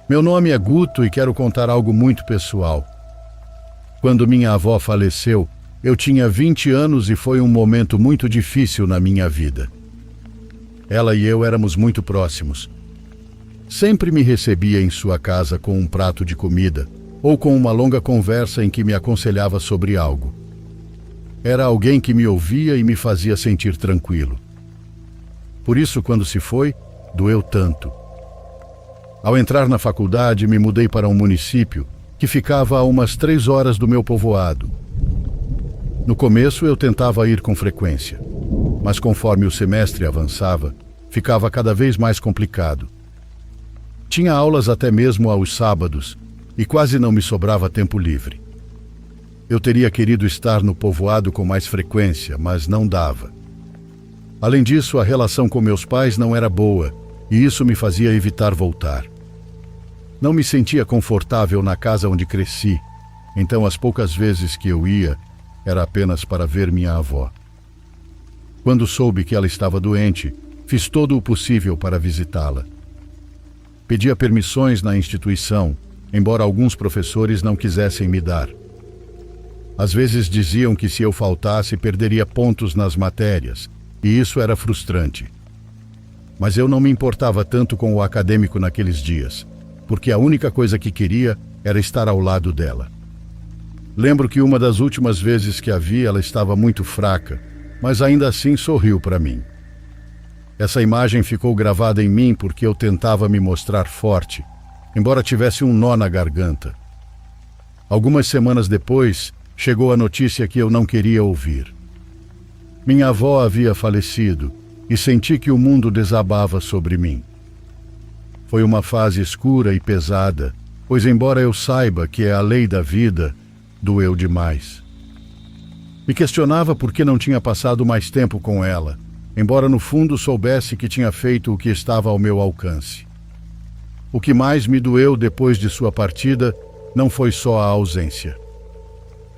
Meu nome é Guto e quero contar algo muito pessoal. Quando minha avó faleceu, eu tinha 20 anos e foi um momento muito difícil na minha vida. Ela e eu éramos muito próximos. Sempre me recebia em sua casa com um prato de comida ou com uma longa conversa em que me aconselhava sobre algo. Era alguém que me ouvia e me fazia sentir tranquilo. Por isso, quando se foi, doeu tanto. Ao entrar na faculdade, me mudei para um município que ficava a umas 3 horas do meu povoado. No começo, eu tentava ir com frequência, mas conforme o semestre avançava, ficava cada vez mais complicado. Tinha aulas até mesmo aos sábados e quase não me sobrava tempo livre. Eu teria querido estar no povoado com mais frequência, mas não dava. Além disso, a relação com meus pais não era boa e isso me fazia evitar voltar. Não me sentia confortável na casa onde cresci, então as poucas vezes que eu ia, era apenas para ver minha avó. Quando soube que ela estava doente, fiz todo o possível para visitá-la. Pedia permissões na instituição, embora alguns professores não quisessem me dar. Às vezes diziam que se eu faltasse, perderia pontos nas matérias, e isso era frustrante. Mas eu não me importava tanto com o acadêmico naqueles dias, porque a única coisa que queria era estar ao lado dela. Lembro que uma das últimas vezes que a vi, ela estava muito fraca, mas ainda assim sorriu para mim. Essa imagem ficou gravada em mim porque eu tentava me mostrar forte, embora tivesse um nó na garganta. Algumas semanas depois, chegou a notícia que eu não queria ouvir. Minha avó havia falecido e senti que o mundo desabava sobre mim. Foi uma fase escura e pesada, pois embora eu saiba que é a lei da vida, doeu demais. Me questionava por que não tinha passado mais tempo com ela, embora no fundo soubesse que tinha feito o que estava ao meu alcance. O que mais me doeu depois de sua partida não foi só a ausência.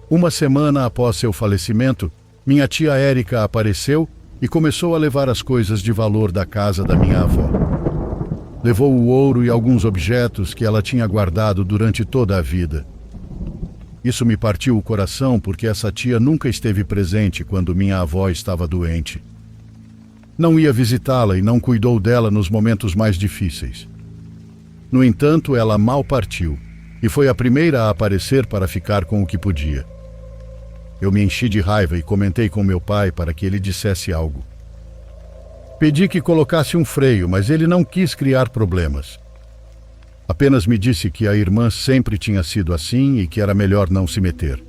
Uma semana após seu falecimento, minha tia Érica apareceu e começou a levar as coisas de valor da casa da minha avó. Levou o ouro e alguns objetos que ela tinha guardado durante toda a vida. Isso me partiu o coração porque essa tia nunca esteve presente quando minha avó estava doente. Não ia visitá-la e não cuidou dela nos momentos mais difíceis. No entanto, ela mal partiu e foi a primeira a aparecer para ficar com o que podia. Eu me enchi de raiva e comentei com meu pai para que ele dissesse algo. Pedi que colocasse um freio, mas ele não quis criar problemas. Apenas me disse que a irmã sempre tinha sido assim e que era melhor não se meter.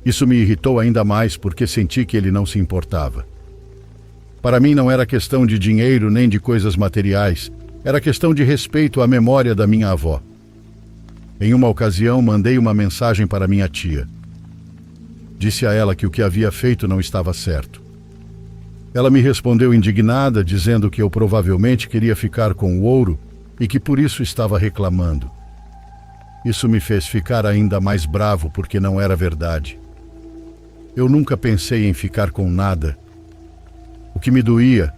Isso me irritou ainda mais porque senti que ele não se importava. Para mim não era questão de dinheiro nem de coisas materiais, era questão de respeito à memória da minha avó. Em uma ocasião, mandei uma mensagem para minha tia. Disse a ela que o que havia feito não estava certo. Ela me respondeu indignada, dizendo que eu provavelmente queria ficar com o ouro e que por isso estava reclamando. Isso me fez ficar ainda mais bravo porque não era verdade. Eu nunca pensei em ficar com nada. O que me doía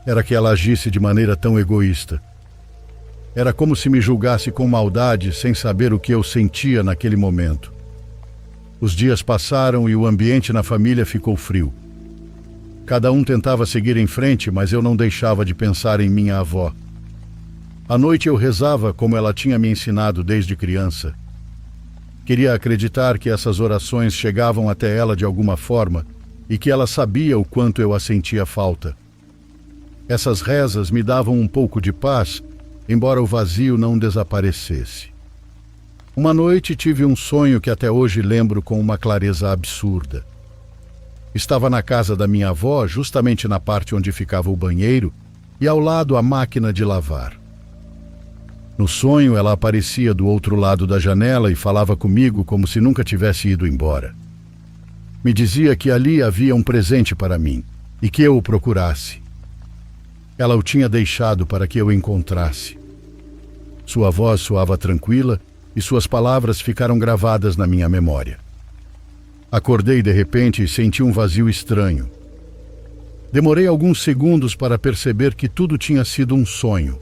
era que ela agisse de maneira tão egoísta. Era como se me julgasse com maldade sem saber o que eu sentia naquele momento. Os dias passaram e o ambiente na família ficou frio. Cada um tentava seguir em frente, mas eu não deixava de pensar em minha avó. À noite eu rezava como ela tinha me ensinado desde criança. Queria acreditar que essas orações chegavam até ela de alguma forma e que ela sabia o quanto eu a sentia falta. Essas rezas me davam um pouco de paz, embora o vazio não desaparecesse. Uma noite tive um sonho que até hoje lembro com uma clareza absurda. Estava na casa da minha avó, justamente na parte onde ficava o banheiro, e ao lado a máquina de lavar. No sonho, ela aparecia do outro lado da janela e falava comigo como se nunca tivesse ido embora. Me dizia que ali havia um presente para mim e que eu o procurasse. Ela o tinha deixado para que eu o encontrasse. Sua voz soava tranquila e suas palavras ficaram gravadas na minha memória. Acordei de repente e senti um vazio estranho. Demorei alguns segundos para perceber que tudo tinha sido um sonho.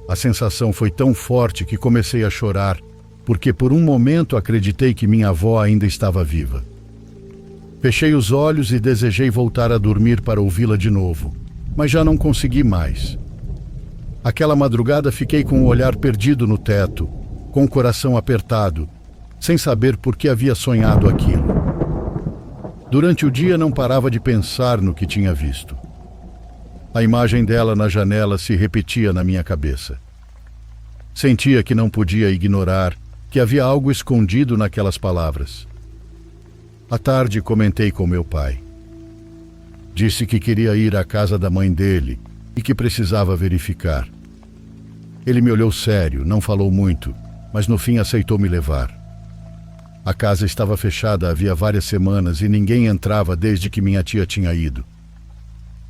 A sensação foi tão forte que comecei a chorar, porque por um momento acreditei que minha avó ainda estava viva. Fechei os olhos e desejei voltar a dormir para ouvi-la de novo, mas já não consegui mais. Aquela madrugada fiquei com o olhar perdido no teto, com o coração apertado, sem saber por que havia sonhado aquilo. Durante o dia não parava de pensar no que tinha visto. A imagem dela na janela se repetia na minha cabeça. Sentia que não podia ignorar, que havia algo escondido naquelas palavras. À tarde comentei com meu pai. Disse que queria ir à casa da mãe dele e que precisava verificar. Ele me olhou sério, não falou muito, mas no fim aceitou me levar. A casa estava fechada havia várias semanas e ninguém entrava desde que minha tia tinha ido.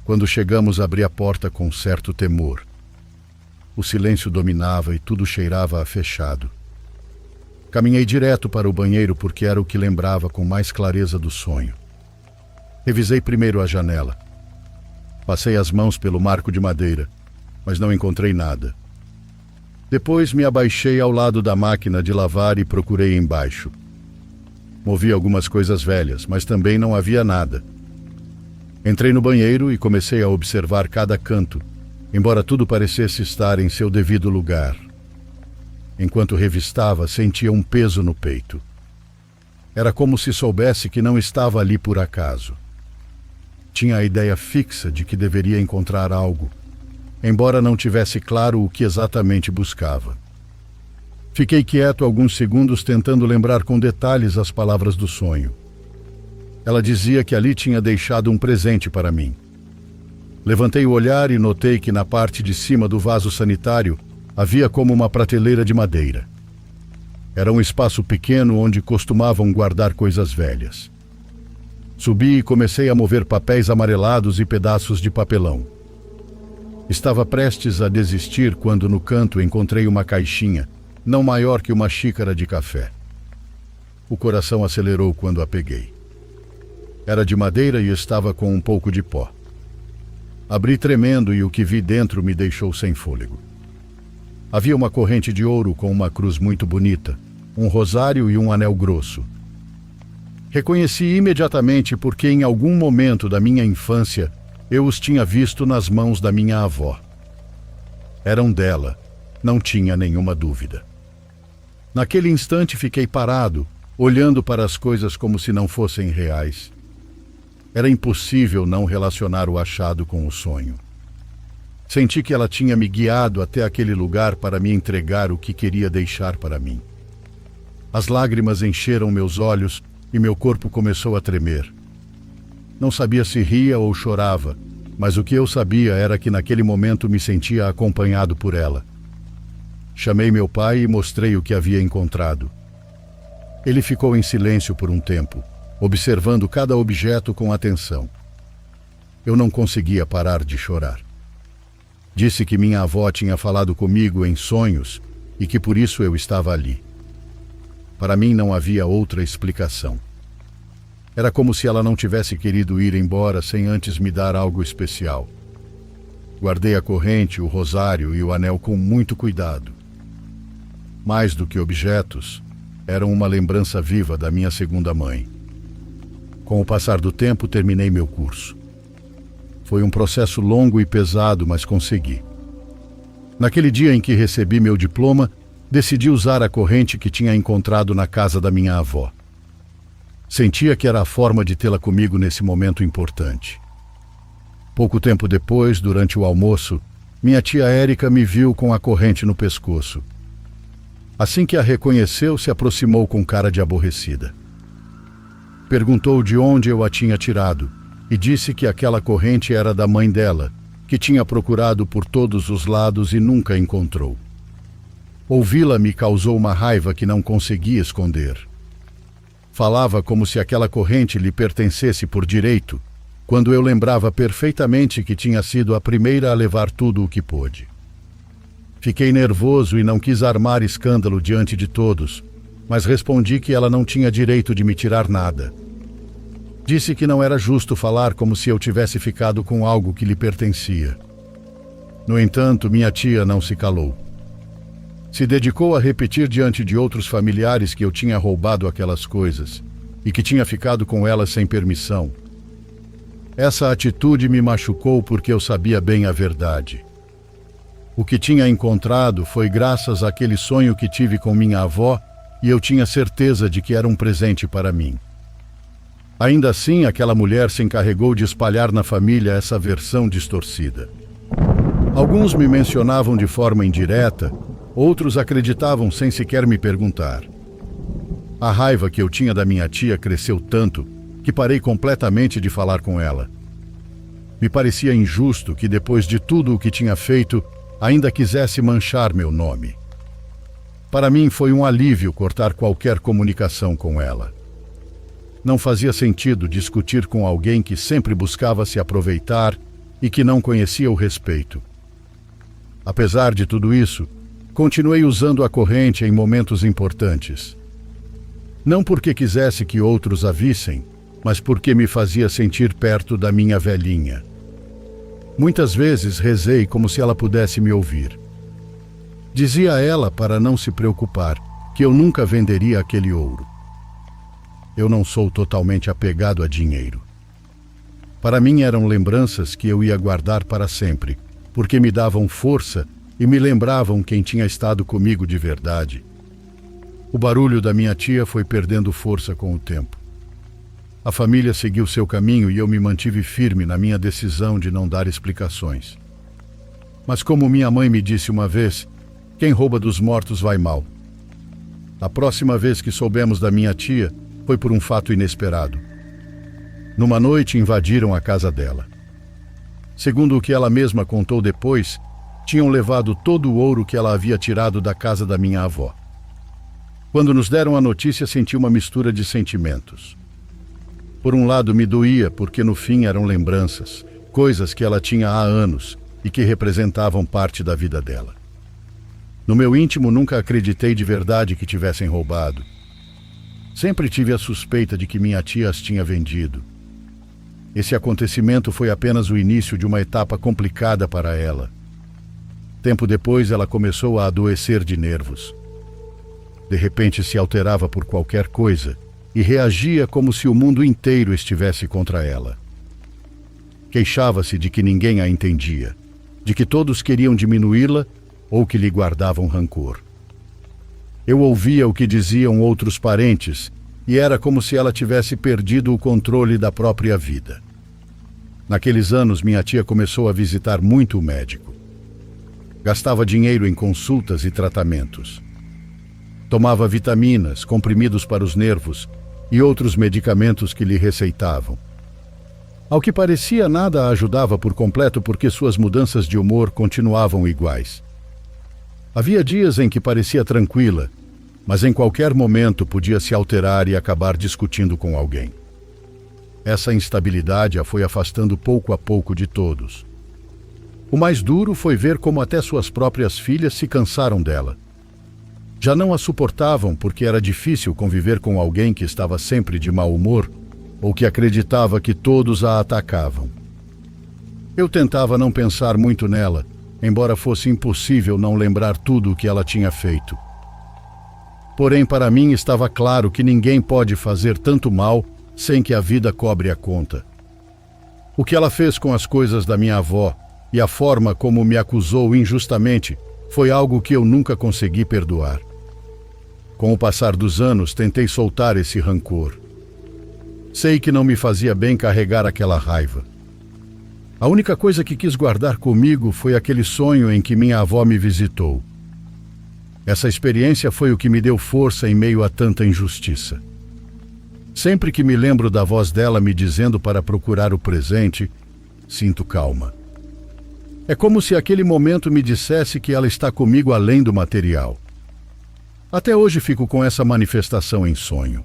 Quando chegamos, abri a porta com certo temor. O silêncio dominava e tudo cheirava a fechado. Caminhei direto para o banheiro porque era o que lembrava com mais clareza do sonho. Revisei primeiro a janela. Passei as mãos pelo marco de madeira, mas não encontrei nada. Depois me abaixei ao lado da máquina de lavar e procurei embaixo. Movi algumas coisas velhas, mas também não havia nada. Entrei no banheiro e comecei a observar cada canto, embora tudo parecesse estar em seu devido lugar. Enquanto revistava, sentia um peso no peito. Era como se soubesse que não estava ali por acaso. Tinha a ideia fixa de que deveria encontrar algo, embora não tivesse claro o que exatamente buscava. Fiquei quieto alguns segundos tentando lembrar com detalhes as palavras do sonho. Ela dizia que ali tinha deixado um presente para mim. Levantei o olhar e notei que na parte de cima do vaso sanitário havia como uma prateleira de madeira. Era um espaço pequeno onde costumavam guardar coisas velhas. Subi e comecei a mover papéis amarelados e pedaços de papelão. Estava prestes a desistir quando no canto encontrei uma caixinha, não maior que uma xícara de café. O coração acelerou quando a peguei. Era de madeira e estava com um pouco de pó. Abri tremendo e o que vi dentro me deixou sem fôlego. Havia uma corrente de ouro com uma cruz muito bonita, um rosário e um anel grosso. Reconheci imediatamente porque em algum momento da minha infância eu os tinha visto nas mãos da minha avó. Eram dela, não tinha nenhuma dúvida. Naquele instante fiquei parado, olhando para as coisas como se não fossem reais. Era impossível não relacionar o achado com o sonho. Senti que ela tinha me guiado até aquele lugar para me entregar o que queria deixar para mim. As lágrimas encheram meus olhos e meu corpo começou a tremer. Não sabia se ria ou chorava, mas o que eu sabia era que naquele momento me sentia acompanhado por ela. Chamei meu pai e mostrei o que havia encontrado. Ele ficou em silêncio por um tempo, observando cada objeto com atenção. Eu não conseguia parar de chorar. Disse que minha avó tinha falado comigo em sonhos e que por isso eu estava ali. Para mim não havia outra explicação. Era como se ela não tivesse querido ir embora sem antes me dar algo especial. Guardei a corrente, o rosário e o anel com muito cuidado. Mais do que objetos, eram uma lembrança viva da minha segunda mãe. Com o passar do tempo, terminei meu curso. Foi um processo longo e pesado, mas consegui. Naquele dia em que recebi meu diploma, decidi usar a corrente que tinha encontrado na casa da minha avó. Sentia que era a forma de tê-la comigo nesse momento importante. Pouco tempo depois, durante o almoço, minha tia Érica me viu com a corrente no pescoço. Assim que a reconheceu, se aproximou com cara de aborrecida. Perguntou de onde eu a tinha tirado e disse que aquela corrente era da mãe dela, que tinha procurado por todos os lados e nunca encontrou. Ouvi-la me causou uma raiva que não conseguia esconder. Falava como se aquela corrente lhe pertencesse por direito, quando eu lembrava perfeitamente que tinha sido a primeira a levar tudo o que pôde. Fiquei nervoso e não quis armar escândalo diante de todos, mas respondi que ela não tinha direito de me tirar nada. Disse que não era justo falar como se eu tivesse ficado com algo que lhe pertencia. No entanto, minha tia não se calou. Se dedicou a repetir diante de outros familiares que eu tinha roubado aquelas coisas e que tinha ficado com elas sem permissão. Essa atitude me machucou porque eu sabia bem a verdade. O que tinha encontrado foi graças àquele sonho que tive com minha avó e eu tinha certeza de que era um presente para mim. Ainda assim, aquela mulher se encarregou de espalhar na família essa versão distorcida. Alguns me mencionavam de forma indireta, outros acreditavam sem sequer me perguntar. A raiva que eu tinha da minha tia cresceu tanto que parei completamente de falar com ela. Me parecia injusto que, depois de tudo o que tinha feito, ainda quisesse manchar meu nome. Para mim foi um alívio cortar qualquer comunicação com ela. Não fazia sentido discutir com alguém que sempre buscava se aproveitar e que não conhecia o respeito. Apesar de tudo isso, continuei usando a corrente em momentos importantes. Não porque quisesse que outros a vissem, mas porque me fazia sentir perto da minha velhinha. Muitas vezes rezei como se ela pudesse me ouvir. Dizia a ela para não se preocupar, que eu nunca venderia aquele ouro. Eu não sou totalmente apegado a dinheiro. Para mim eram lembranças que eu ia guardar para sempre, porque me davam força e me lembravam quem tinha estado comigo de verdade. O barulho da minha tia foi perdendo força com o tempo. A família seguiu seu caminho e eu me mantive firme na minha decisão de não dar explicações. Mas como minha mãe me disse uma vez, quem rouba dos mortos vai mal. A próxima vez que soubemos da minha tia foi por um fato inesperado. Numa noite invadiram a casa dela. Segundo o que ela mesma contou depois, tinham levado todo o ouro que ela havia tirado da casa da minha avó. Quando nos deram a notícia, senti uma mistura de sentimentos. Por um lado, me doía, porque no fim eram lembranças, coisas que ela tinha há anos e que representavam parte da vida dela. No meu íntimo, nunca acreditei de verdade que tivessem roubado. Sempre tive a suspeita de que minha tia as tinha vendido. Esse acontecimento foi apenas o início de uma etapa complicada para ela. Tempo depois, ela começou a adoecer de nervos. De repente, se alterava por qualquer coisa e reagia como se o mundo inteiro estivesse contra ela. Queixava-se de que ninguém a entendia, de que todos queriam diminuí-la ou que lhe guardavam rancor. Eu ouvia o que diziam outros parentes e era como se ela tivesse perdido o controle da própria vida. Naqueles anos, minha tia começou a visitar muito o médico. Gastava dinheiro em consultas e tratamentos. Tomava vitaminas, comprimidos para os nervos e outros medicamentos que lhe receitavam. Ao que parecia, nada a ajudava por completo porque suas mudanças de humor continuavam iguais. Havia dias em que parecia tranquila, mas em qualquer momento podia se alterar e acabar discutindo com alguém. Essa instabilidade a foi afastando pouco a pouco de todos. O mais duro foi ver como até suas próprias filhas se cansaram dela. Já não a suportavam porque era difícil conviver com alguém que estava sempre de mau humor ou que acreditava que todos a atacavam. Eu tentava não pensar muito nela, embora fosse impossível não lembrar tudo o que ela tinha feito. Porém, para mim estava claro que ninguém pode fazer tanto mal sem que a vida cobre a conta. O que ela fez com as coisas da minha avó e a forma como me acusou injustamente foi algo que eu nunca consegui perdoar. Com o passar dos anos, tentei soltar esse rancor. Sei que não me fazia bem carregar aquela raiva. A única coisa que quis guardar comigo foi aquele sonho em que minha avó me visitou. Essa experiência foi o que me deu força em meio a tanta injustiça. Sempre que me lembro da voz dela me dizendo para procurar o presente, sinto calma. É como se aquele momento me dissesse que ela está comigo além do material. Até hoje fico com essa manifestação em sonho.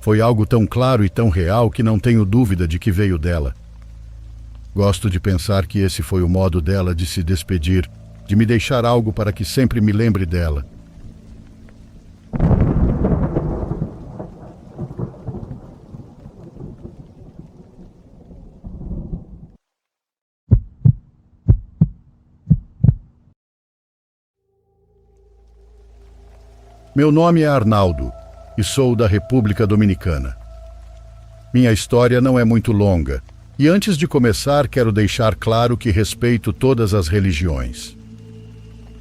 Foi algo tão claro e tão real que não tenho dúvida de que veio dela. Gosto de pensar que esse foi o modo dela de se despedir, de me deixar algo para que sempre me lembre dela. Meu nome é Arnaldo e sou da República Dominicana. Minha história não é muito longa e antes de começar quero deixar claro que respeito todas as religiões.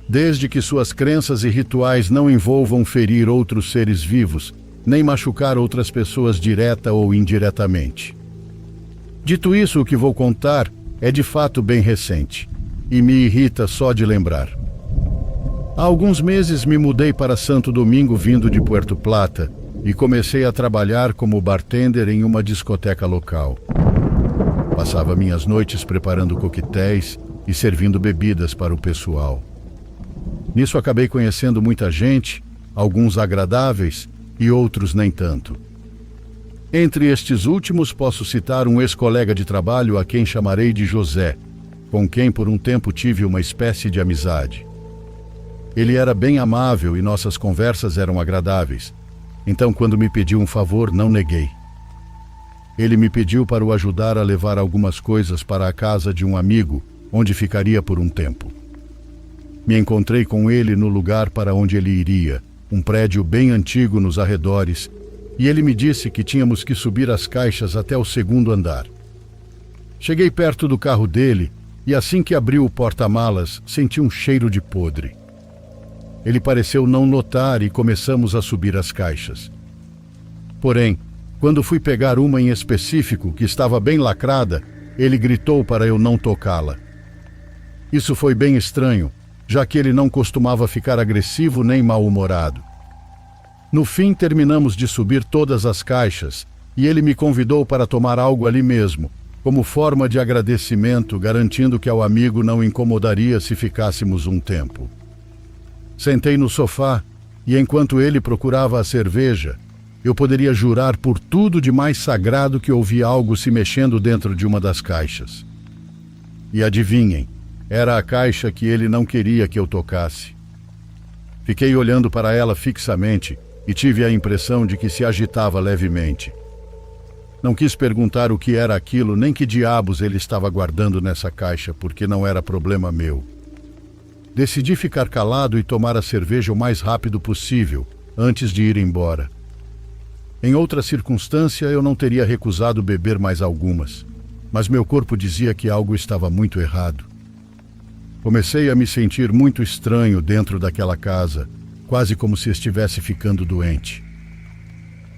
Desde que suas crenças e rituais não envolvam ferir outros seres vivos, nem machucar outras pessoas direta ou indiretamente. Dito isso, o que vou contar é de fato bem recente e me irrita só de lembrar. Há alguns meses me mudei para Santo Domingo vindo de Puerto Plata e comecei a trabalhar como bartender em uma discoteca local. Passava minhas noites preparando coquetéis e servindo bebidas para o pessoal. Nisso acabei conhecendo muita gente, alguns agradáveis e outros nem tanto. Entre estes últimos posso citar um ex-colega de trabalho a quem chamarei de José, com quem por um tempo tive uma espécie de amizade. Ele era bem amável e nossas conversas eram agradáveis, então quando me pediu um favor não neguei. Ele me pediu para o ajudar a levar algumas coisas para a casa de um amigo, onde ficaria por um tempo. Me encontrei com ele no lugar para onde ele iria, um prédio bem antigo nos arredores, e ele me disse que tínhamos que subir as caixas até o segundo andar. Cheguei perto do carro dele e assim que abriu o porta-malas, senti um cheiro de podre. Ele pareceu não notar e começamos a subir as caixas. Porém, quando fui pegar uma em específico, que estava bem lacrada, ele gritou para eu não tocá-la. Isso foi bem estranho, já que ele não costumava ficar agressivo nem mal-humorado. No fim, terminamos de subir todas as caixas e ele me convidou para tomar algo ali mesmo, como forma de agradecimento, garantindo que ao amigo não incomodaria se ficássemos um tempo. Sentei no sofá e, enquanto ele procurava a cerveja, eu poderia jurar por tudo de mais sagrado que ouvi algo se mexendo dentro de uma das caixas. E adivinhem, era a caixa que ele não queria que eu tocasse. Fiquei olhando para ela fixamente e tive a impressão de que se agitava levemente. Não quis perguntar o que era aquilo, nem que diabos ele estava guardando nessa caixa, porque não era problema meu. Decidi ficar calado e tomar a cerveja o mais rápido possível, antes de ir embora. Em outra circunstância, eu não teria recusado beber mais algumas, mas meu corpo dizia que algo estava muito errado. Comecei a me sentir muito estranho dentro daquela casa, quase como se estivesse ficando doente.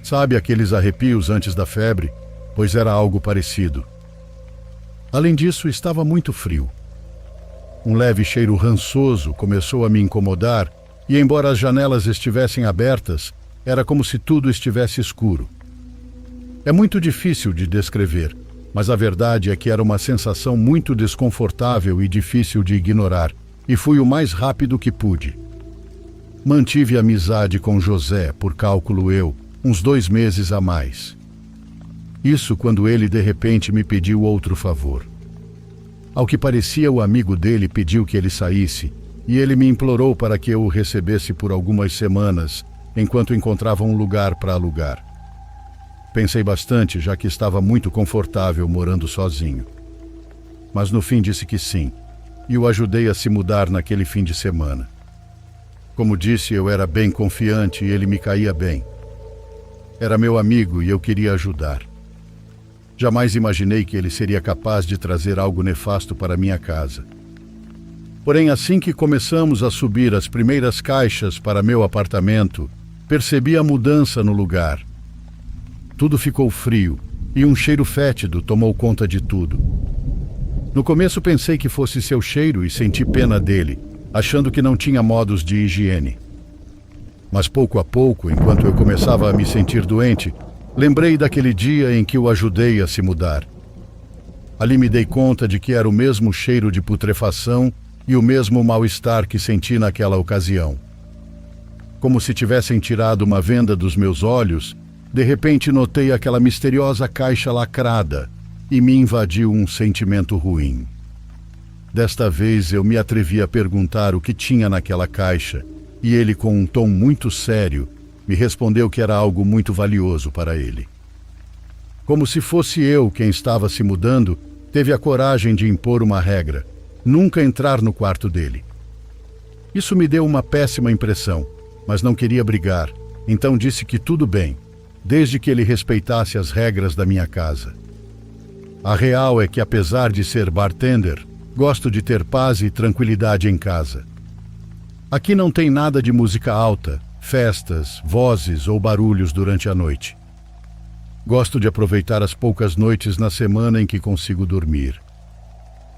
Sabe aqueles arrepios antes da febre? Pois era algo parecido. Além disso, estava muito frio. Um leve cheiro rançoso começou a me incomodar e, embora as janelas estivessem abertas, era como se tudo estivesse escuro. É muito difícil de descrever, mas a verdade é que era uma sensação muito desconfortável e difícil de ignorar, e fui o mais rápido que pude. Mantive amizade com José, por cálculo eu, uns 2 meses a mais. Isso quando ele de repente me pediu outro favor. Ao que parecia, o amigo dele pediu que ele saísse, e ele me implorou para que eu o recebesse por algumas semanas, enquanto encontrava um lugar para alugar. Pensei bastante, já que estava muito confortável morando sozinho. Mas no fim disse que sim, e o ajudei a se mudar naquele fim de semana. Como disse, eu era bem confiante e ele me caía bem. Era meu amigo e eu queria ajudar. Jamais imaginei que ele seria capaz de trazer algo nefasto para minha casa. Porém, assim que começamos a subir as primeiras caixas para meu apartamento, percebi a mudança no lugar. Tudo ficou frio e um cheiro fétido tomou conta de tudo. No começo pensei que fosse seu cheiro e senti pena dele, achando que não tinha modos de higiene. Mas pouco a pouco, enquanto eu começava a me sentir doente, lembrei daquele dia em que o ajudei a se mudar. Ali me dei conta de que era o mesmo cheiro de putrefação e o mesmo mal-estar que senti naquela ocasião. Como se tivessem tirado uma venda dos meus olhos, de repente notei aquela misteriosa caixa lacrada e me invadiu um sentimento ruim. Desta vez eu me atrevi a perguntar o que tinha naquela caixa e ele, com um tom muito sério, me respondeu que era algo muito valioso para ele. Como se fosse eu quem estava se mudando, teve a coragem de impor uma regra: nunca entrar no quarto dele. Isso me deu uma péssima impressão, mas não queria brigar, então disse que tudo bem, desde que ele respeitasse as regras da minha casa. A real é que, apesar de ser bartender, gosto de ter paz e tranquilidade em casa. Aqui não tem nada de música alta, festas, vozes ou barulhos durante a noite. Gosto de aproveitar as poucas noites na semana em que consigo dormir.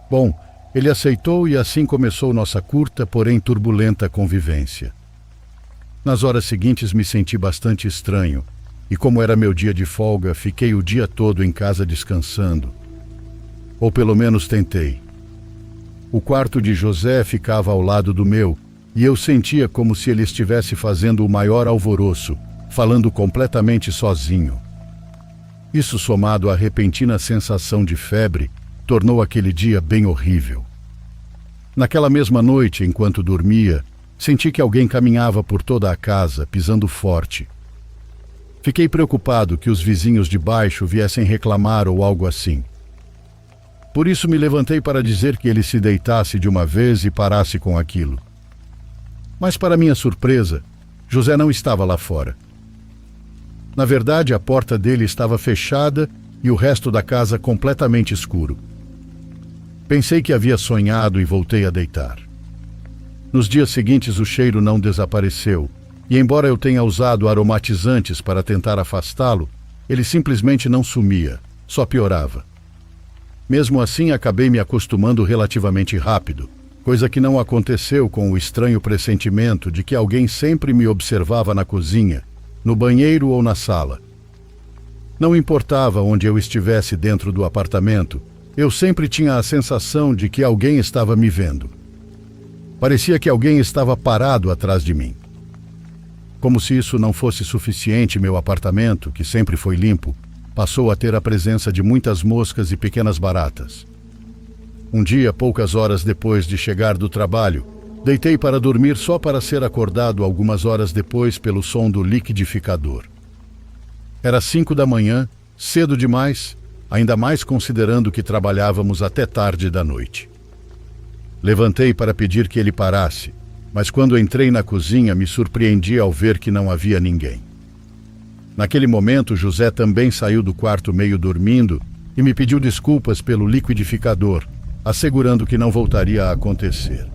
Bom, ele aceitou e assim começou nossa curta, porém turbulenta convivência. Nas horas seguintes me senti bastante estranho, e como era meu dia de folga, fiquei o dia todo em casa descansando. Ou pelo menos tentei. O quarto de José ficava ao lado do meu, e eu sentia como se ele estivesse fazendo o maior alvoroço, falando completamente sozinho. Isso, somado à repentina sensação de febre, tornou aquele dia bem horrível. Naquela mesma noite, enquanto dormia, senti que alguém caminhava por toda a casa, pisando forte. Fiquei preocupado que os vizinhos de baixo viessem reclamar ou algo assim. Por isso me levantei para dizer que ele se deitasse de uma vez e parasse com aquilo. Mas, para minha surpresa, José não estava lá fora. Na verdade, a porta dele estava fechada e o resto da casa completamente escuro. Pensei que havia sonhado e voltei a deitar. Nos dias seguintes o cheiro não desapareceu, e embora eu tenha usado aromatizantes para tentar afastá-lo, ele simplesmente não sumia, só piorava. Mesmo assim, acabei me acostumando relativamente rápido, coisa que não aconteceu com o estranho pressentimento de que alguém sempre me observava na cozinha, no banheiro ou na sala. Não importava onde eu estivesse dentro do apartamento, eu sempre tinha a sensação de que alguém estava me vendo. Parecia que alguém estava parado atrás de mim. Como se isso não fosse suficiente, meu apartamento, que sempre foi limpo, passou a ter a presença de muitas moscas e pequenas baratas. Um dia, poucas horas depois de chegar do trabalho, deitei para dormir só para ser acordado algumas horas depois pelo som do liquidificador. Era 5 da manhã, cedo demais, ainda mais considerando que trabalhávamos até tarde da noite. Levantei para pedir que ele parasse, mas quando entrei na cozinha me surpreendi ao ver que não havia ninguém. Naquele momento, José também saiu do quarto meio dormindo e me pediu desculpas pelo liquidificador, assegurando que não voltaria a acontecer.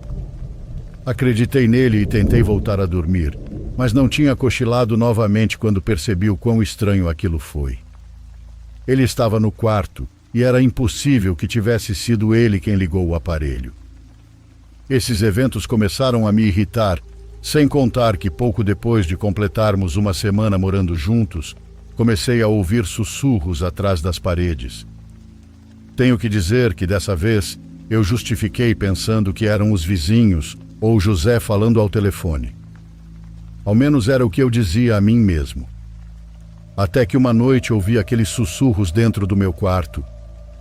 Acreditei nele e tentei voltar a dormir, mas não tinha cochilado novamente quando percebi o quão estranho aquilo foi. Ele estava no quarto e era impossível que tivesse sido ele quem ligou o aparelho. Esses eventos começaram a me irritar, sem contar que pouco depois de completarmos uma semana morando juntos, comecei a ouvir sussurros atrás das paredes. Tenho que dizer que dessa vez eu justifiquei pensando que eram os vizinhos ou José falando ao telefone. Ao menos era o que eu dizia a mim mesmo. Até que uma noite ouvi aqueles sussurros dentro do meu quarto,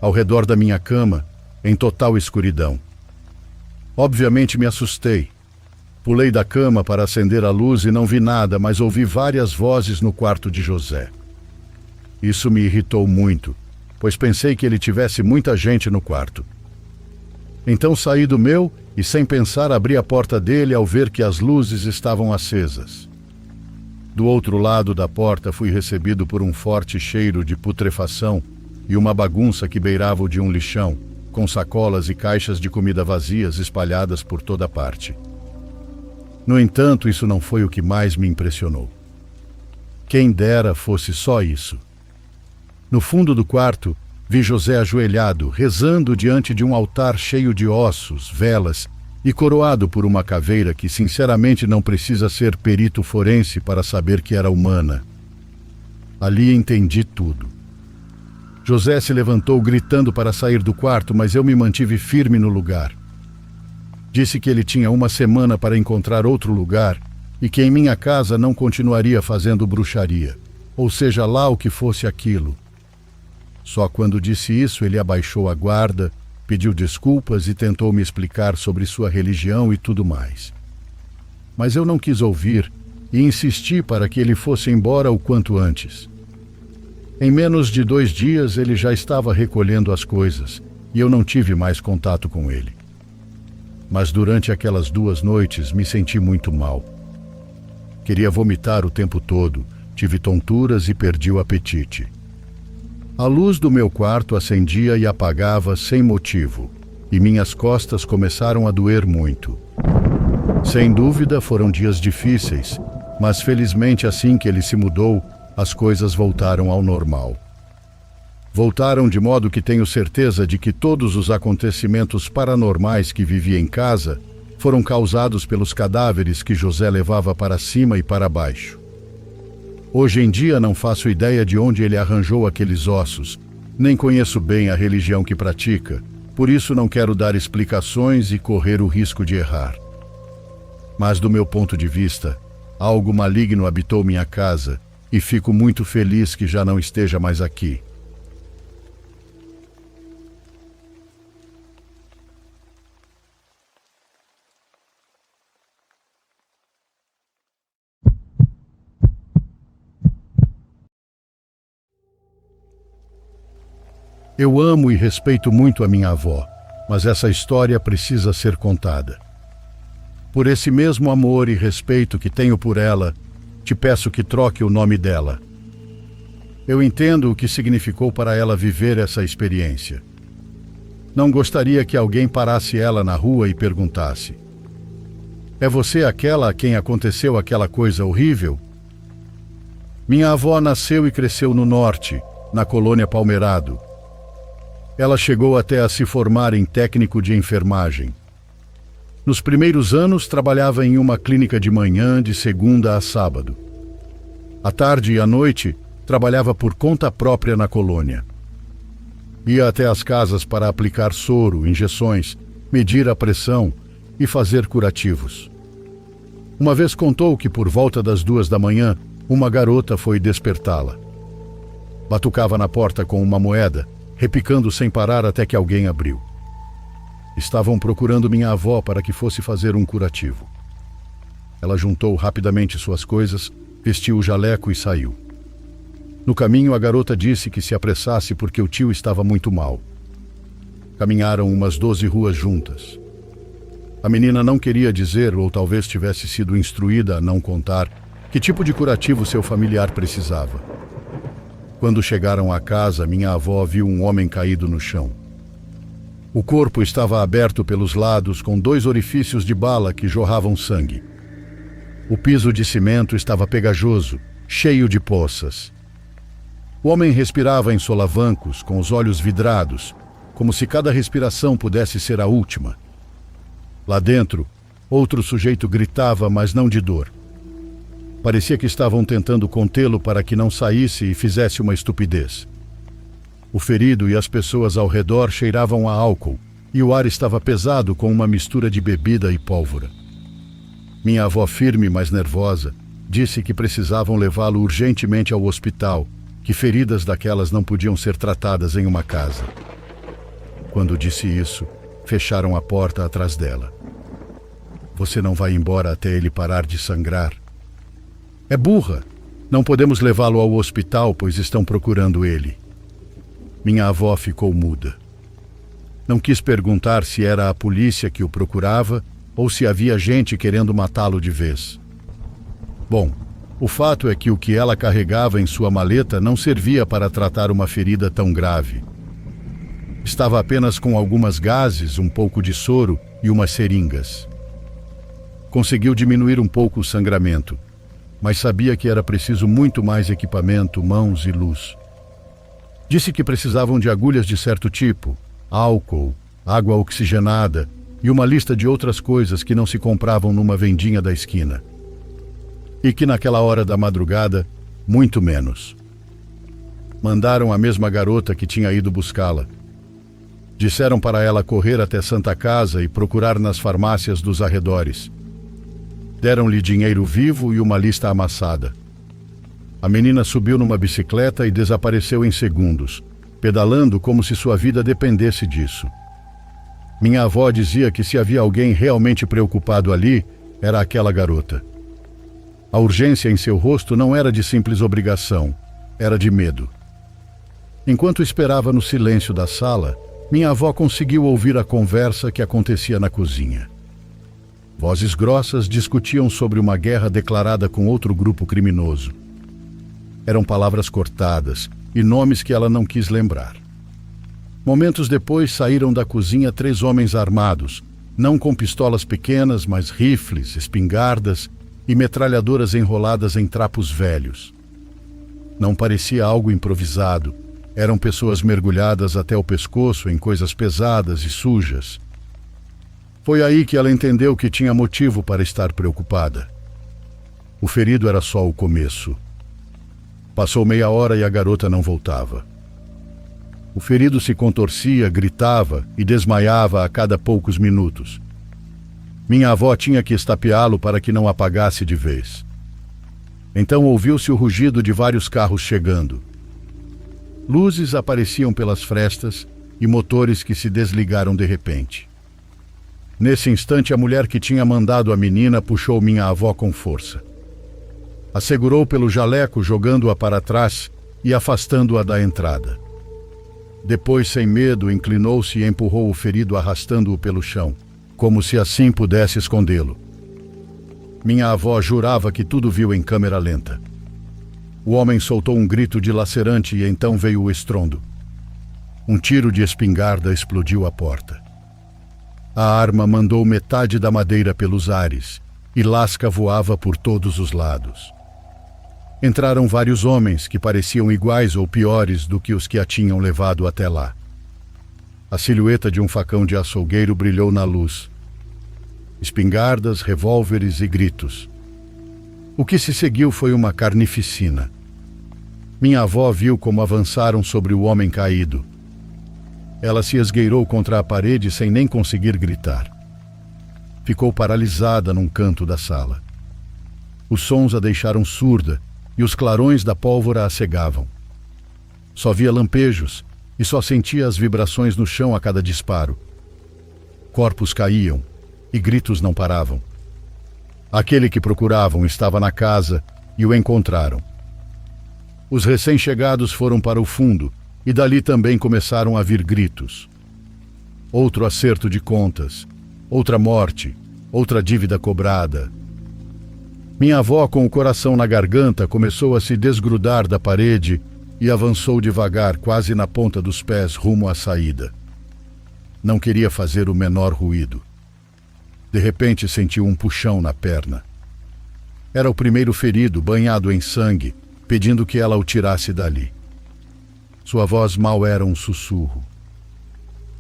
ao redor da minha cama, em total escuridão. Obviamente me assustei. Pulei da cama para acender a luz e não vi nada, mas ouvi várias vozes no quarto de José. Isso me irritou muito, pois pensei que ele tivesse muita gente no quarto. Então saí do meu e, sem pensar, abri a porta dele ao ver que as luzes estavam acesas. Do outro lado da porta fui recebido por um forte cheiro de putrefação e uma bagunça que beirava o de um lixão, com sacolas e caixas de comida vazias espalhadas por toda parte. No entanto, isso não foi o que mais me impressionou. Quem dera fosse só isso. No fundo do quarto, vi José ajoelhado, rezando diante de um altar cheio de ossos, velas e coroado por uma caveira que sinceramente não precisa ser perito forense para saber que era humana. Ali entendi tudo. José se levantou gritando para sair do quarto, mas eu me mantive firme no lugar. Disse que ele tinha uma semana para encontrar outro lugar e que em minha casa não continuaria fazendo bruxaria, ou seja lá o que fosse aquilo. Só quando disse isso ele abaixou a guarda, pediu desculpas e tentou me explicar sobre sua religião e tudo mais. Mas eu não quis ouvir e insisti para que ele fosse embora o quanto antes. Em menos de 2 dias ele já estava recolhendo as coisas e eu não tive mais contato com ele. Mas durante aquelas 2 noites me senti muito mal. Queria vomitar o tempo todo, tive tonturas e perdi o apetite. A luz do meu quarto acendia e apagava sem motivo, e minhas costas começaram a doer muito. Sem dúvida foram dias difíceis, mas felizmente assim que ele se mudou, as coisas voltaram ao normal. Voltaram de modo que tenho certeza de que todos os acontecimentos paranormais que vivi em casa foram causados pelos cadáveres que José levava para cima e para baixo. Hoje em dia não faço ideia de onde ele arranjou aqueles ossos, nem conheço bem a religião que pratica, por isso não quero dar explicações e correr o risco de errar. Mas do meu ponto de vista, algo maligno habitou minha casa e fico muito feliz que já não esteja mais aqui. Eu amo e respeito muito a minha avó, mas essa história precisa ser contada. Por esse mesmo amor e respeito que tenho por ela, te peço que troque o nome dela. Eu entendo o que significou para ela viver essa experiência. Não gostaria que alguém parasse ela na rua e perguntasse: "É você aquela a quem aconteceu aquela coisa horrível?" Minha avó nasceu e cresceu no norte, na colônia Palmeirado. Ela chegou até a se formar em técnico de enfermagem. Nos primeiros anos, trabalhava em uma clínica de manhã, de segunda a sábado. À tarde e à noite, trabalhava por conta própria na colônia. Ia até as casas para aplicar soro, injeções, medir a pressão e fazer curativos. Uma vez contou que por volta das 2 da manhã, uma garota foi despertá-la. Batucava na porta com uma moeda, repicando sem parar até que alguém abriu. Estavam procurando minha avó para que fosse fazer um curativo. Ela juntou rapidamente suas coisas, vestiu o jaleco e saiu. No caminho, a garota disse que se apressasse porque o tio estava muito mal. Caminharam umas 12 ruas juntas. A menina não queria dizer, ou talvez tivesse sido instruída a não contar, que tipo de curativo seu familiar precisava. Quando chegaram à casa, minha avó viu um homem caído no chão. O corpo estava aberto pelos lados com 2 orifícios de bala que jorravam sangue. O piso de cimento estava pegajoso, cheio de poças. O homem respirava em solavancos, com os olhos vidrados, como se cada respiração pudesse ser a última. Lá dentro, outro sujeito gritava, mas não de dor. Parecia que estavam tentando contê-lo para que não saísse e fizesse uma estupidez. O ferido e as pessoas ao redor cheiravam a álcool, e o ar estava pesado com uma mistura de bebida e pólvora. Minha avó, firme, mas nervosa, disse que precisavam levá-lo urgentemente ao hospital, que feridas daquelas não podiam ser tratadas em uma casa. Quando disse isso, fecharam a porta atrás dela. "Você não vai embora até ele parar de sangrar?" "É burra. Não podemos levá-lo ao hospital, pois estão procurando ele." Minha avó ficou muda. Não quis perguntar se era a polícia que o procurava ou se havia gente querendo matá-lo de vez. Bom, o fato é que o que ela carregava em sua maleta não servia para tratar uma ferida tão grave. Estava apenas com algumas gases, um pouco de soro e umas seringas. Conseguiu diminuir um pouco o sangramento, mas sabia que era preciso muito mais equipamento, mãos e luz. Disse que precisavam de agulhas de certo tipo, álcool, água oxigenada e uma lista de outras coisas que não se compravam numa vendinha da esquina. E que naquela hora da madrugada, muito menos. Mandaram a mesma garota que tinha ido buscá-la. Disseram para ela correr até Santa Casa e procurar nas farmácias dos arredores. Deram-lhe dinheiro vivo e uma lista amassada. A menina subiu numa bicicleta e desapareceu em segundos, pedalando como se sua vida dependesse disso. Minha avó dizia que se havia alguém realmente preocupado ali, era aquela garota. A urgência em seu rosto não era de simples obrigação, era de medo. Enquanto esperava no silêncio da sala, minha avó conseguiu ouvir a conversa que acontecia na cozinha. Vozes grossas discutiam sobre uma guerra declarada com outro grupo criminoso. Eram palavras cortadas e nomes que ela não quis lembrar. Momentos depois saíram da cozinha 3 homens armados, não com pistolas pequenas, mas rifles, espingardas e metralhadoras enroladas em trapos velhos. Não parecia algo improvisado. Eram pessoas mergulhadas até o pescoço em coisas pesadas e sujas. Foi aí que ela entendeu que tinha motivo para estar preocupada. O ferido era só o começo. Passou meia hora e a garota não voltava. O ferido se contorcia, gritava e desmaiava a cada poucos minutos. Minha avó tinha que estapeá-lo para que não apagasse de vez. Então ouviu-se o rugido de vários carros chegando. Luzes apareciam pelas frestas e motores que se desligaram de repente. Nesse instante, a mulher que tinha mandado a menina puxou minha avó com força. A segurou pelo jaleco, jogando-a para trás e afastando-a da entrada. Depois, sem medo, inclinou-se e empurrou o ferido, arrastando-o pelo chão, como se assim pudesse escondê-lo. Minha avó jurava que tudo viu em câmera lenta. O homem soltou um grito dilacerante e então veio o estrondo. Um tiro de espingarda explodiu a porta. A arma mandou metade da madeira pelos ares e lasca voava por todos os lados. Entraram vários homens que pareciam iguais ou piores do que os que a tinham levado até lá. A silhueta de um facão de açougueiro brilhou na luz. Espingardas, revólveres e gritos. O que se seguiu foi uma carnificina. Minha avó viu como avançaram sobre o homem caído. Ela se esgueirou contra a parede sem nem conseguir gritar. Ficou paralisada num canto da sala. Os sons a deixaram surda e os clarões da pólvora a cegavam. Só via lampejos e só sentia as vibrações no chão a cada disparo. Corpos caíam e gritos não paravam. Aquele que procuravam estava na casa e o encontraram. Os recém-chegados foram para o fundo e dali também começaram a vir gritos. Outro acerto de contas, outra morte, outra dívida cobrada. Minha avó, com o coração na garganta, começou a se desgrudar da parede e avançou devagar, quase na ponta dos pés, rumo à saída. Não queria fazer o menor ruído. De repente sentiu um puxão na perna. Era o primeiro ferido, banhado em sangue, pedindo que ela o tirasse dali. Sua voz mal era um sussurro.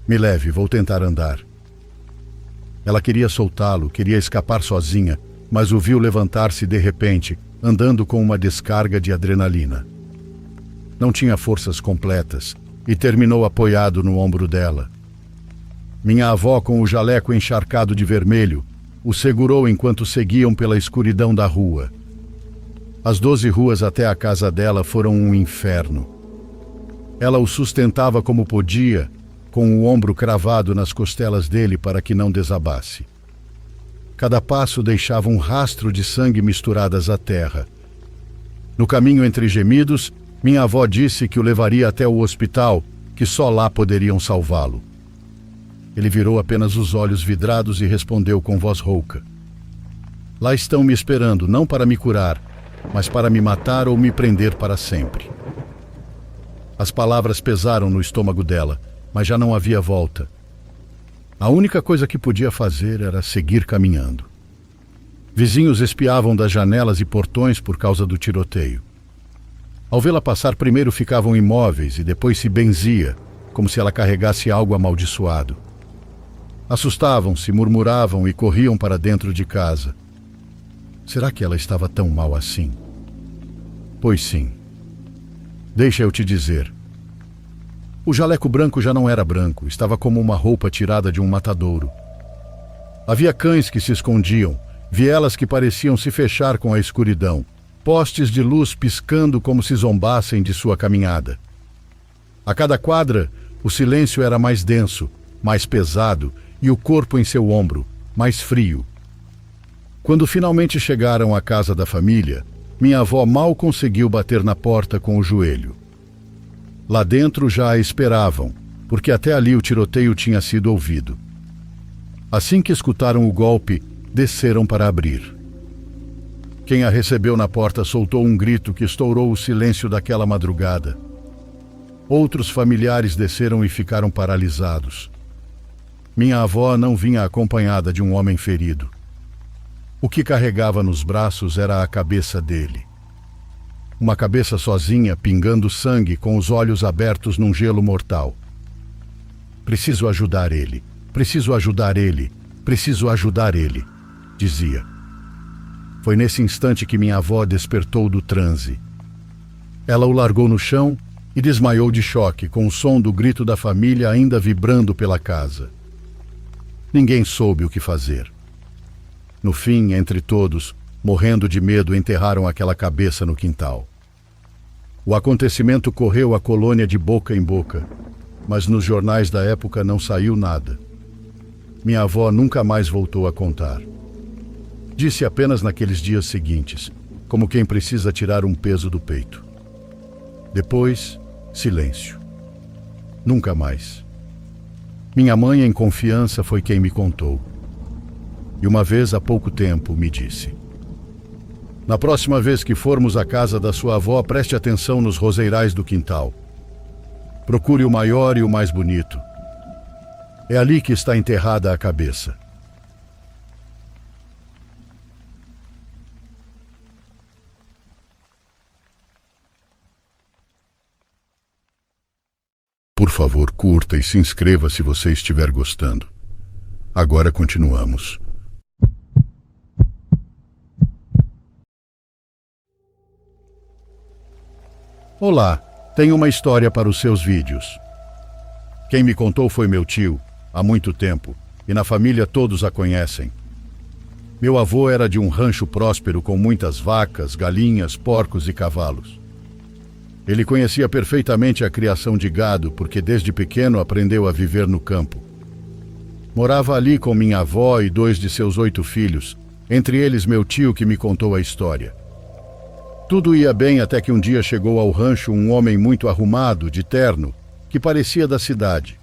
Me leve, vou tentar andar. Ela queria soltá-lo, queria escapar sozinha, mas o viu levantar-se de repente, andando com uma descarga de adrenalina. Não tinha forças completas e terminou apoiado no ombro dela. Minha avó, com o jaleco encharcado de vermelho, o segurou enquanto seguiam pela escuridão da rua. As 12 ruas até a casa dela foram um inferno. Ela o sustentava como podia, com o ombro cravado nas costelas dele para que não desabasse. Cada passo deixava um rastro de sangue misturadas à terra. No caminho entre gemidos, minha avó disse que o levaria até o hospital, que só lá poderiam salvá-lo. Ele virou apenas os olhos vidrados e respondeu com voz rouca. Lá estão me esperando, não para me curar, mas para me matar ou me prender para sempre. As palavras pesaram no estômago dela, mas já não havia volta. A única coisa que podia fazer era seguir caminhando. Vizinhos espiavam das janelas e portões por causa do tiroteio. Ao vê-la passar, primeiro ficavam imóveis e depois se benzia, como se ela carregasse algo amaldiçoado. Assustavam-se, murmuravam e corriam para dentro de casa. Será que ela estava tão mal assim? Pois sim. Deixa eu te dizer. O jaleco branco já não era branco, estava como uma roupa tirada de um matadouro. Havia cães que se escondiam, vielas que pareciam se fechar com a escuridão, postes de luz piscando como se zombassem de sua caminhada. A cada quadra, o silêncio era mais denso, mais pesado, e o corpo em seu ombro, mais frio. Quando finalmente chegaram à casa da família, minha avó mal conseguiu bater na porta com o joelho. Lá dentro já a esperavam, porque até ali o tiroteio tinha sido ouvido. Assim que escutaram o golpe, desceram para abrir. Quem a recebeu na porta soltou um grito que estourou o silêncio daquela madrugada. Outros familiares desceram e ficaram paralisados. Minha avó não vinha acompanhada de um homem ferido. O que carregava nos braços era a cabeça dele. Uma cabeça sozinha, pingando sangue, com os olhos abertos num gelo mortal. Preciso ajudar ele, preciso ajudar ele, preciso ajudar ele, dizia. Foi nesse instante que minha avó despertou do transe. Ela o largou no chão e desmaiou de choque, com o som do grito da família ainda vibrando pela casa. Ninguém soube o que fazer. No fim, entre todos, morrendo de medo, enterraram aquela cabeça no quintal. O acontecimento correu a colônia de boca em boca, mas nos jornais da época não saiu nada. Minha avó nunca mais voltou a contar. Disse apenas naqueles dias seguintes, como quem precisa tirar um peso do peito. Depois, silêncio. Nunca mais. Minha mãe, em confiança, foi quem me contou. E uma vez, há pouco tempo, me disse: na próxima vez que formos à casa da sua avó, preste atenção nos roseirais do quintal. Procure o maior e o mais bonito. É ali que está enterrada a cabeça. Por favor, curta e se inscreva se você estiver gostando. Agora continuamos. Olá, tenho uma história para os seus vídeos. Quem me contou foi meu tio, há muito tempo, e na família todos a conhecem. Meu avô era de um rancho próspero com muitas vacas, galinhas, porcos e cavalos. Ele conhecia perfeitamente a criação de gado, porque desde pequeno aprendeu a viver no campo. Morava ali com minha avó e 2 de seus 8 filhos, entre eles meu tio que me contou a história. Tudo ia bem até que um dia chegou ao rancho um homem muito arrumado, de terno, que parecia da cidade.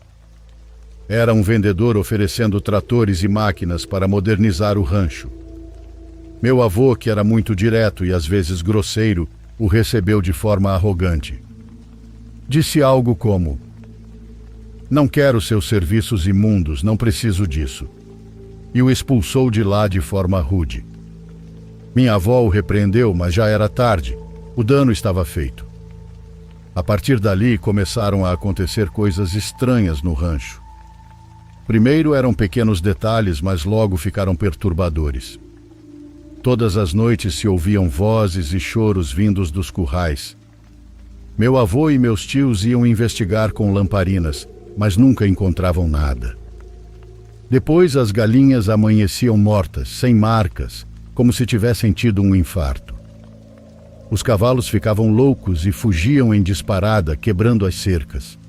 Era um vendedor oferecendo tratores e máquinas para modernizar o rancho. Meu avô, que era muito direto e às vezes grosseiro, o recebeu de forma arrogante. Disse algo como: não quero seus serviços imundos, não preciso disso. E o expulsou de lá de forma rude. Minha avó o repreendeu, mas já era tarde. O dano estava feito. A partir dali começaram a acontecer coisas estranhas no rancho. Primeiro eram pequenos detalhes, mas logo ficaram perturbadores. Todas as noites se ouviam vozes e choros vindos dos currais. Meu avô e meus tios iam investigar com lamparinas, mas nunca encontravam nada. Depois as galinhas amanheciam mortas, sem marcas, como se tivessem tido um infarto. Os cavalos ficavam loucos e fugiam em disparada, quebrando as cercas.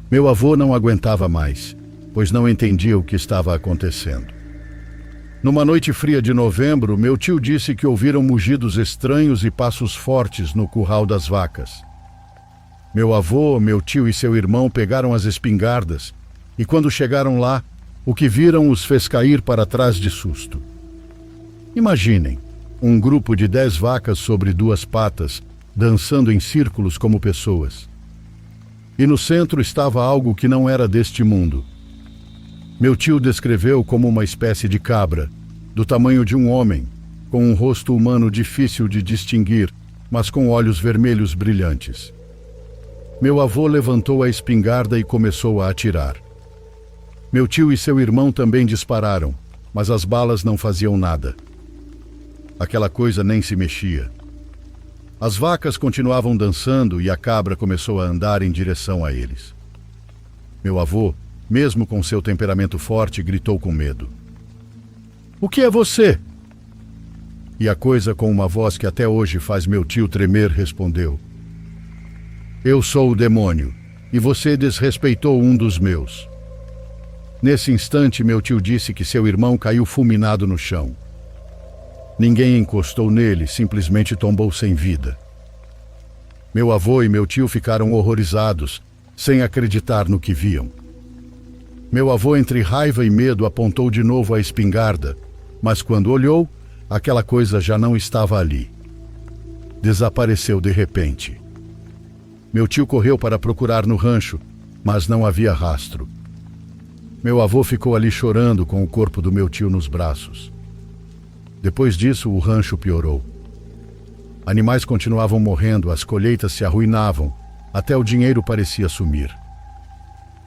Meu avô não aguentava mais, pois não entendia o que estava acontecendo. Numa noite fria de novembro, meu tio disse que ouviram mugidos estranhos e passos fortes no curral das vacas. Meu avô, meu tio e seu irmão pegaram as espingardas e, quando chegaram lá, o que viram os fez cair para trás de susto. Imaginem, um grupo de 10 vacas sobre 2 patas, dançando em círculos como pessoas. E no centro estava algo que não era deste mundo. Meu tio descreveu como uma espécie de cabra, do tamanho de um homem, com um rosto humano difícil de distinguir, mas com olhos vermelhos brilhantes. Meu avô levantou a espingarda e começou a atirar. Meu tio e seu irmão também dispararam, mas as balas não faziam nada. Aquela coisa nem se mexia. As vacas continuavam dançando e a cabra começou a andar em direção a eles. Meu avô, mesmo com seu temperamento forte, gritou com medo: "O que é você?" E a coisa, com uma voz que até hoje faz meu tio tremer, respondeu: "Eu sou o demônio, e você desrespeitou um dos meus." Nesse instante, meu tio disse que seu irmão caiu fulminado no chão. Ninguém encostou nele, simplesmente tombou sem vida. Meu avô e meu tio ficaram horrorizados, sem acreditar no que viam. Meu avô, entre raiva e medo, apontou de novo a espingarda, Mas quando olhou, aquela coisa já não estava ali. Desapareceu de repente. Meu tio correu para procurar no rancho, mas não havia rastro. Meu avô ficou ali chorando com o corpo do meu tio nos braços. Depois disso, o rancho piorou. Animais continuavam morrendo, as colheitas se arruinavam, até o dinheiro parecia sumir.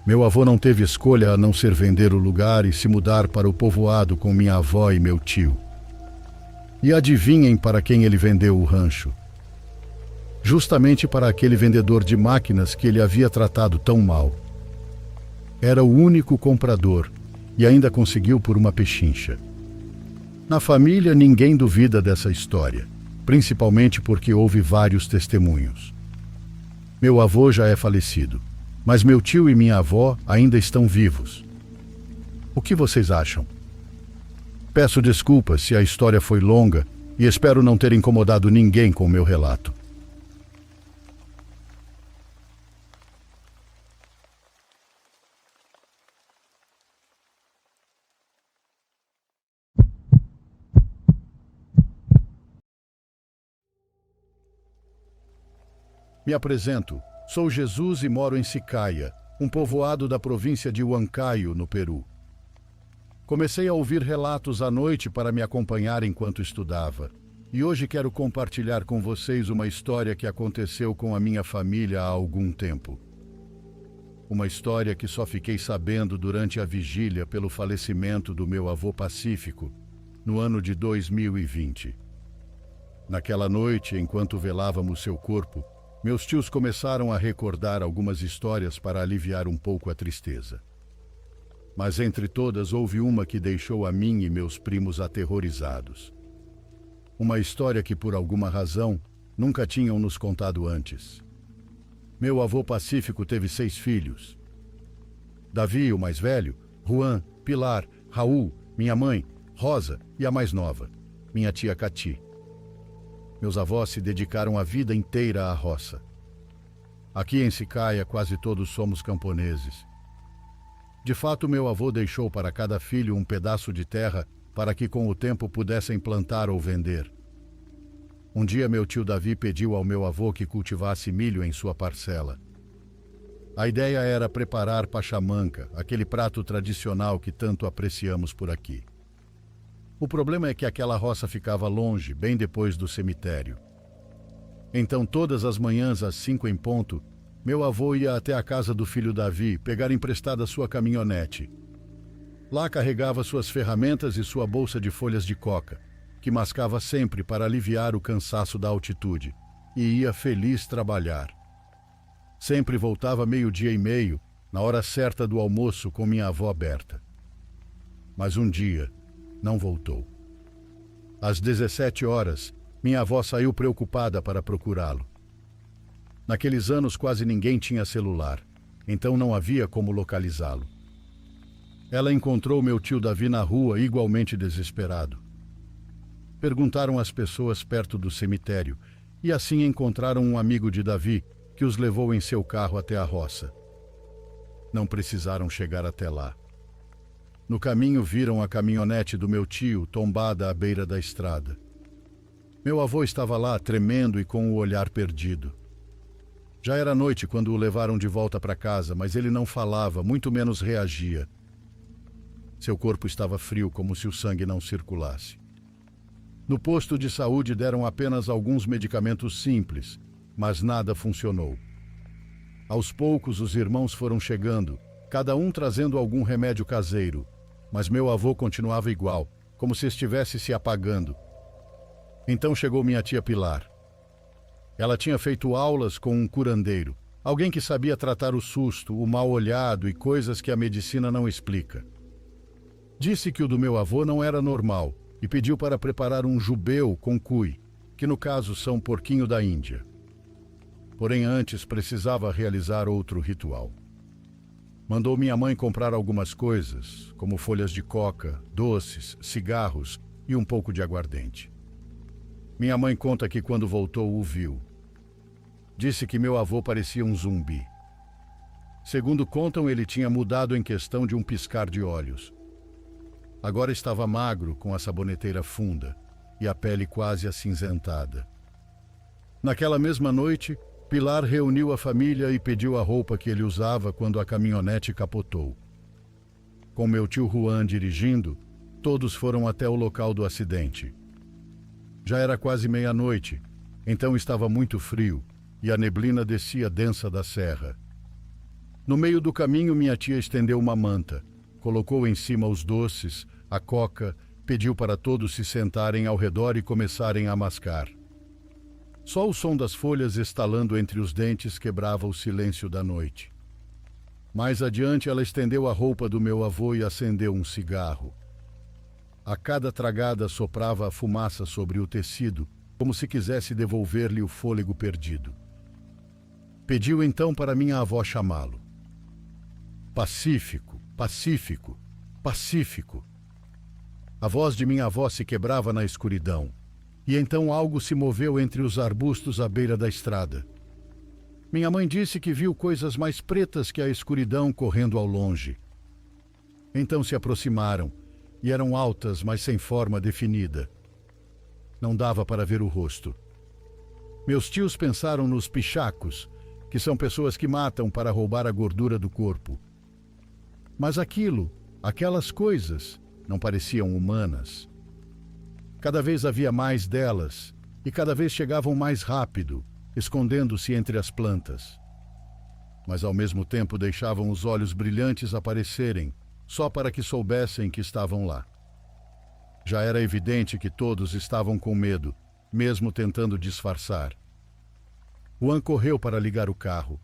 Meu avô não teve escolha a não ser vender o lugar e se mudar para o povoado com minha avó e meu tio. E adivinhem para quem ele vendeu o rancho? Justamente para aquele vendedor de máquinas que ele havia tratado tão mal. Era o único comprador e ainda conseguiu por uma pechincha. Na família, ninguém duvida dessa história, principalmente porque houve vários testemunhos. Meu avô já é falecido, mas meu tio e minha avó ainda estão vivos. O que vocês acham? Peço desculpas se a história foi longa e espero não ter incomodado ninguém com o meu relato. Me apresento. Sou Jesus e moro em Sicaia, um povoado da província de Huancayo, no Peru. Comecei a ouvir relatos à noite para me acompanhar enquanto estudava. E hoje quero compartilhar com vocês uma história que aconteceu com a minha família há algum tempo. Uma história que só fiquei sabendo durante a vigília pelo falecimento do meu avô Pacífico, no ano de 2020. Naquela noite, enquanto velávamos seu corpo, meus tios começaram a recordar algumas histórias para aliviar um pouco a tristeza. Mas entre todas houve uma que deixou a mim e meus primos aterrorizados. Uma história que, por alguma razão, nunca tinham nos contado antes. Meu avô Pacífico teve 6 filhos. Davi, o mais velho, Juan, Pilar, Raul, minha mãe, Rosa e a mais nova, minha tia Cati. Meus avós se dedicaram a vida inteira à roça. Aqui em Sicaia, quase todos somos camponeses. De fato, meu avô deixou para cada filho um pedaço de terra para que com o tempo pudessem plantar ou vender. Um dia meu tio Davi pediu ao meu avô que cultivasse milho em sua parcela. A ideia era preparar pachamanca, aquele prato tradicional que tanto apreciamos por aqui. O problema é que aquela roça ficava longe, bem depois do cemitério. Então, todas as manhãs, às 5 em ponto, meu avô ia até a casa do filho Davi pegar emprestada sua caminhonete. Lá carregava suas ferramentas e sua bolsa de folhas de coca, que mascava sempre para aliviar o cansaço da altitude, e ia feliz trabalhar. Sempre voltava 12:30, na hora certa do almoço, com minha avó Berta. Mas um dia, não voltou. Às 17 horas, minha avó saiu preocupada para procurá-lo. Naqueles anos quase ninguém tinha celular, então não havia como localizá-lo. Ela encontrou meu tio Davi na rua, igualmente desesperado. Perguntaram às pessoas perto do cemitério e assim encontraram um amigo de Davi que os levou em seu carro até a roça. Não precisaram chegar até lá. No caminho viram a caminhonete do meu tio tombada à beira da estrada. Meu avô estava lá tremendo e com o olhar perdido. Já era noite quando o levaram de volta para casa, mas ele não falava, muito menos reagia. Seu corpo estava frio, como se o sangue não circulasse. No posto de saúde deram apenas alguns medicamentos simples, mas nada funcionou. Aos poucos os irmãos foram chegando, cada um trazendo algum remédio caseiro, mas meu avô continuava igual, como se estivesse se apagando. Então chegou minha tia Pilar. Ela tinha feito aulas com um curandeiro, alguém que sabia tratar o susto, o mal-olhado e coisas que a medicina não explica. Disse que o do meu avô não era normal e pediu para preparar um jubeu com cui, que no caso são porquinho da Índia. Porém, antes precisava realizar outro ritual. Mandou minha mãe comprar algumas coisas, como folhas de coca, doces, cigarros e um pouco de aguardente. Minha mãe conta que quando voltou o viu. Disse que meu avô parecia um zumbi. Segundo contam, ele tinha mudado em questão de um piscar de olhos. Agora estava magro, com a saboneteira funda e a pele quase acinzentada. Naquela mesma noite, Pilar reuniu a família e pediu a roupa que ele usava quando a caminhonete capotou. Com meu tio Juan dirigindo, todos foram até o local do acidente. Já era quase meia-noite, então estava muito frio e a neblina descia densa da serra. No meio do caminho, minha tia estendeu uma manta, colocou em cima os doces, a coca, pediu para todos se sentarem ao redor e começarem a mascar. Só o som das folhas estalando entre os dentes quebrava o silêncio da noite. Mais adiante, ela estendeu a roupa do meu avô e acendeu um cigarro. A cada tragada soprava a fumaça sobre o tecido, como se quisesse devolver-lhe o fôlego perdido. Pediu então para minha avó chamá-lo. Pacífico, Pacífico, Pacífico. A voz de minha avó se quebrava na escuridão, e então algo se moveu entre os arbustos à beira da estrada. Minha mãe disse que viu coisas mais pretas que a escuridão correndo ao longe. Então se aproximaram, e eram altas, mas sem forma definida. Não dava para ver o rosto. Meus tios pensaram nos pichacos, que são pessoas que matam para roubar a gordura do corpo. Mas aquelas coisas, não pareciam humanas. Cada vez havia mais delas, e cada vez chegavam mais rápido, escondendo-se entre as plantas. Mas ao mesmo tempo deixavam os olhos brilhantes aparecerem, só para que soubessem que estavam lá. Já era evidente que todos estavam com medo, mesmo tentando disfarçar. Juan correu para ligar o carro.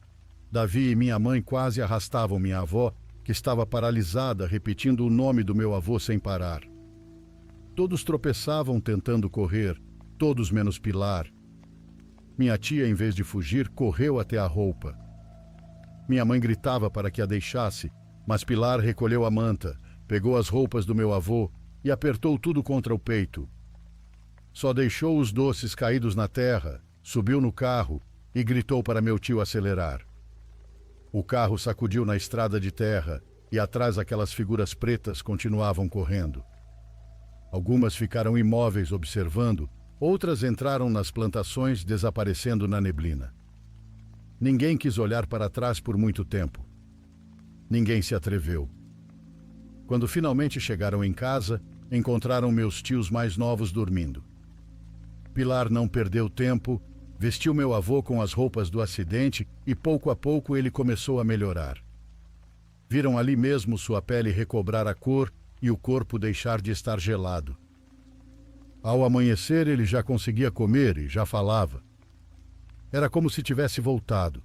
Davi e minha mãe quase arrastavam minha avó, que estava paralisada, repetindo o nome do meu avô sem parar. Todos tropeçavam tentando correr, todos menos Pilar. Minha tia, em vez de fugir, correu até a roupa. Minha mãe gritava para que a deixasse, mas Pilar recolheu a manta, pegou as roupas do meu avô e apertou tudo contra o peito. Só deixou os doces caídos na terra, subiu no carro e gritou para meu tio acelerar. O carro sacudiu na estrada de terra e atrás aquelas figuras pretas continuavam correndo. Algumas ficaram imóveis observando, outras entraram nas plantações desaparecendo na neblina. Ninguém quis olhar para trás por muito tempo. Ninguém se atreveu. Quando finalmente chegaram em casa, encontraram meus tios mais novos dormindo. Pilar não perdeu tempo, vestiu meu avô com as roupas do acidente e pouco a pouco ele começou a melhorar. Viram ali mesmo sua pele recobrar a cor e o corpo deixar de estar gelado. Ao amanhecer ele já conseguia comer e já falava. Era como se tivesse voltado.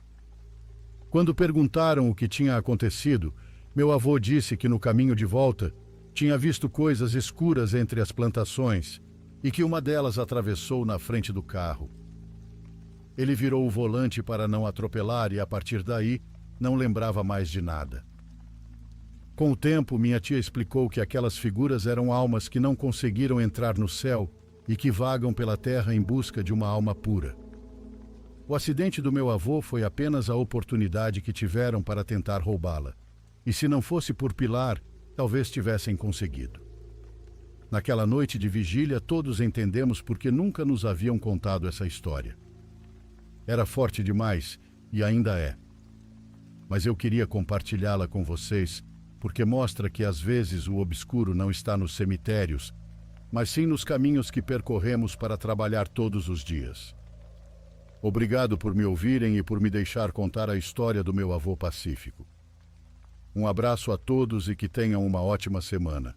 Quando perguntaram o que tinha acontecido, meu avô disse que no caminho de volta tinha visto coisas escuras entre as plantações e que uma delas atravessou na frente do carro. Ele virou o volante para não atropelar e, a partir daí, não lembrava mais de nada. Com o tempo, minha tia explicou que aquelas figuras eram almas que não conseguiram entrar no céu e que vagam pela terra em busca de uma alma pura. O acidente do meu avô foi apenas a oportunidade que tiveram para tentar roubá-la. E se não fosse por Pilar, talvez tivessem conseguido. Naquela noite de vigília, todos entendemos porque nunca nos haviam contado essa história. Era forte demais e ainda é. Mas eu queria compartilhá-la com vocês porque mostra que às vezes o obscuro não está nos cemitérios, mas sim nos caminhos que percorremos para trabalhar todos os dias. Obrigado por me ouvirem e por me deixar contar a história do meu avô Pacífico. Um abraço a todos e que tenham uma ótima semana.